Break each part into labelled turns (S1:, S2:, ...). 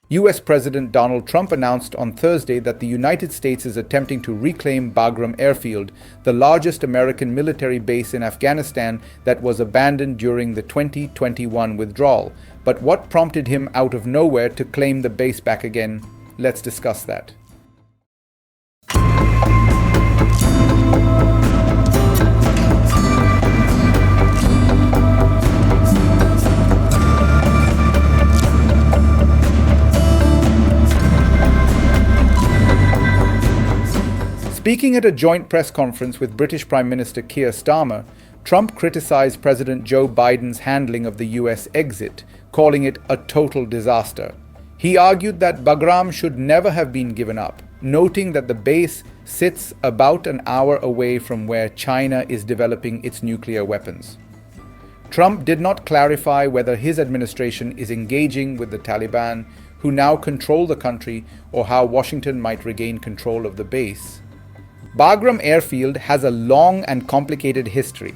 S1: US President Donald Trump announced on Thursday that the United States is attempting to reclaim Bagram Airfield, the largest American military base in Afghanistan that was abandoned during the 2021 withdrawal. But what prompted him out of nowhere to claim the base back again? Let's discuss that. Speaking at a joint press conference with British Prime Minister Keir Starmer, Trump criticized President Joe Biden's handling of the US exit, calling it a total disaster. He argued that Bagram should never have been given up, noting that the base sits about an hour away from where China is developing its nuclear weapons. Trump did not clarify whether his administration is engaging with the Taliban, who now control the country, or how Washington might regain control of the base. Bagram Airfield has a long and complicated history.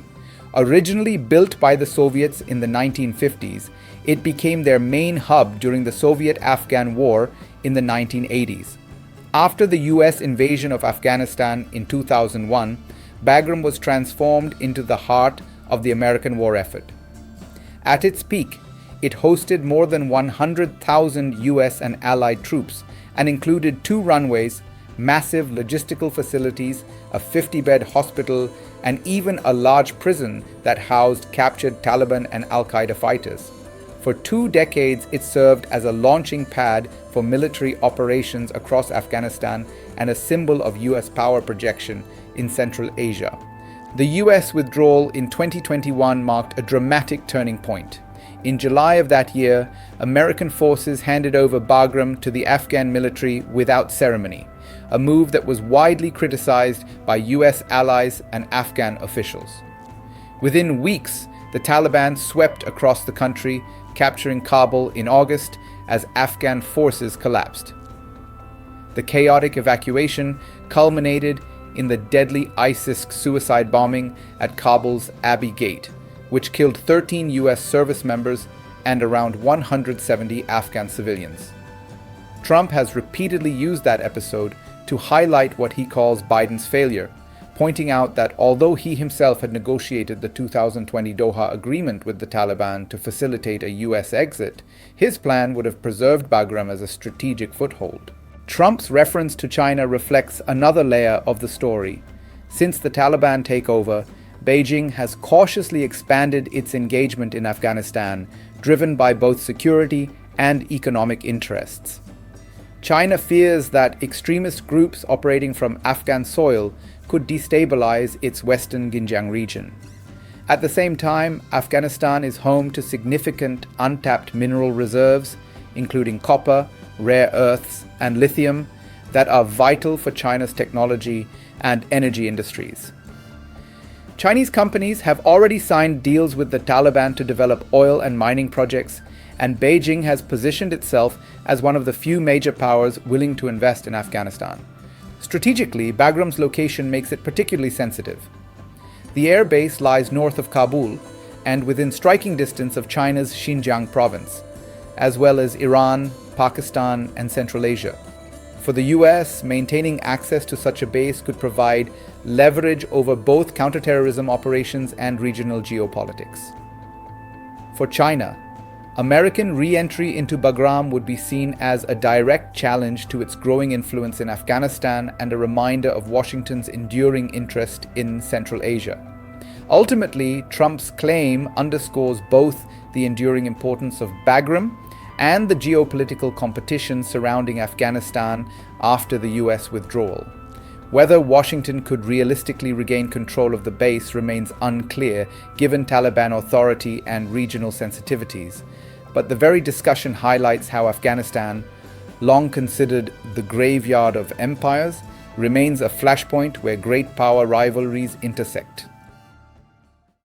S1: Originally built by the Soviets in the 1950s, it became their main hub during the Soviet-Afghan War in the 1980s. After the US invasion of Afghanistan in 2001, Bagram was transformed into the heart of the American war effort. At its peak, it hosted more than 100,000 US and Allied troops and included 2 runways, massive logistical facilities, a 50-bed hospital, and even a large prison that housed captured Taliban and Al-Qaeda fighters. For 2 decades, it served as a launching pad for military operations across Afghanistan and a symbol of US power projection in Central Asia. The US withdrawal in 2021 marked a dramatic turning point. In July of that year, American forces handed over Bagram to the Afghan military without ceremony, a move that was widely criticized by US allies and Afghan officials. Within weeks, the Taliban swept across the country, capturing Kabul in August as Afghan forces collapsed. The chaotic evacuation culminated in the deadly ISIS suicide bombing at Kabul's Abbey Gate, which killed 13 US service members and around 170 Afghan civilians. Trump has repeatedly used that episode to highlight what he calls Biden's failure, pointing out that although he himself had negotiated the 2020 Doha agreement with the Taliban to facilitate a US exit, his plan would have preserved Bagram as a strategic foothold. Trump's reference to China reflects another layer of the story. Since the Taliban takeover, Beijing has cautiously expanded its engagement in Afghanistan, driven by both security and economic interests. China fears that extremist groups operating from Afghan soil could destabilize its western Xinjiang region. At the same time, Afghanistan is home to significant untapped mineral reserves, including copper, rare earths, and lithium, that are vital for China's technology and energy industries. Chinese companies have already signed deals with the Taliban to develop oil and mining projects, and Beijing has positioned itself as one of the few major powers willing to invest in Afghanistan. Strategically, Bagram's location makes it particularly sensitive. The air base lies north of Kabul and within striking distance of China's Xinjiang province, as well as Iran, Pakistan, and Central Asia. For the US, maintaining access to such a base could provide leverage over both counterterrorism operations and regional geopolitics. For China, American re-entry into Bagram would be seen as a direct challenge to its growing influence in Afghanistan and a reminder of Washington's enduring interest in Central Asia. Ultimately, Trump's claim underscores both the enduring importance of Bagram and the geopolitical competition surrounding Afghanistan after the US withdrawal. Whether Washington could realistically regain control of the base remains unclear given Taliban authority and regional sensitivities. But the very discussion highlights how Afghanistan, long considered the graveyard of empires, remains a flashpoint where great power rivalries intersect.